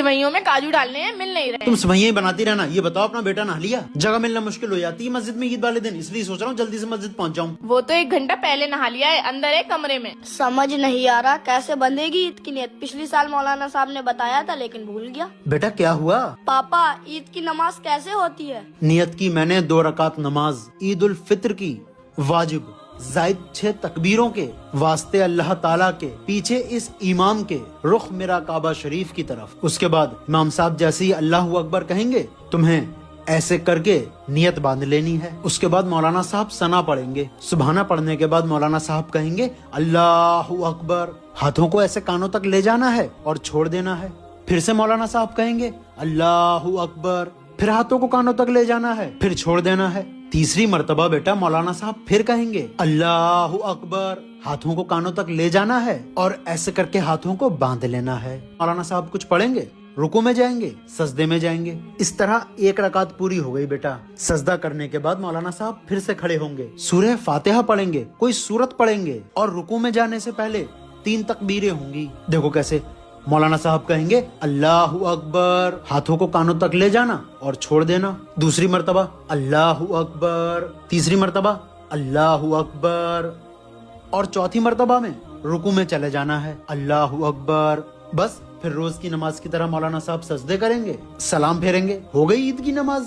सेवइयों में काजू डालने हैं, मिल नहीं रहे। तुम सेवइयां ही बनाती रहना। ये बताओ अपना बेटा नहा लिया? जगह मिलना मुश्किल हो जाती है मस्जिद में ईद वाले दिन, इसलिए सोच रहा हूँ जल्दी से मस्जिद पहुँच जाऊँ। वो तो 1 घंटा पहले नहा लिया है, अंदर है कमरे में। समझ नहीं आ रहा कैसे बंधेगी ईद की नियत। पिछली साल मौलाना साहब ने बताया था लेकिन भूल गया। बेटा क्या हुआ? पापा ईद की नमाज कैसे होती है? नियत की मैंने 2 रकात नमाज ईद उल फित्र की, वाजिब जायद 6 तकबीरों के वास्ते अल्लाह ताला के, पीछे इस इमाम के रुख मेरा काबा शरीफ की तरफ। उसके बाद इमाम साहब जैसे ही अल्लाह अकबर कहेंगे तुम्हें ऐसे करके नियत बांध लेनी है। उसके बाद मौलाना साहब सना पढ़ेंगे। सुबहाना पढ़ने के बाद मौलाना साहब कहेंगे अल्लाहु अकबर। हाथों को ऐसे कानों तक ले जाना है और छोड़ देना है। फिर से मौलाना साहब कहेंगे अल्लाहु अकबर, फिर हाथों को कानों तक ले जाना है, फिर छोड़ देना है। तीसरी मर्तबा बेटा मौलाना साहब फिर कहेंगे अल्लाहु अकबर, हाथों को कानों तक ले जाना है और ऐसे करके हाथों को बांध लेना है। मौलाना साहब कुछ पढ़ेंगे, रुकू में जाएंगे, सजदे में जाएंगे। इस तरह 1 रकात पूरी हो गई बेटा। सजदा करने के बाद मौलाना साहब फिर से खड़े होंगे, सूरह फातिहा पढ़ेंगे, कोई सूरत पढ़ेंगे और रुकू में जाने से पहले 3 तकबीरें होंगी। देखो कैसे मौलाना साहब कहेंगे अल्लाहु अकबर, हाथों को कानों तक ले जाना और छोड़ देना। दूसरी मर्तबा अल्लाहु अकबर, तीसरी मर्तबा अल्लाहु अकबर और चौथी मर्तबा में रुकू में चले जाना है अल्लाहु अकबर। बस फिर रोज की नमाज की तरह मौलाना साहब सजदे करेंगे, सलाम फेरेंगे, हो गई ईद की नमाज।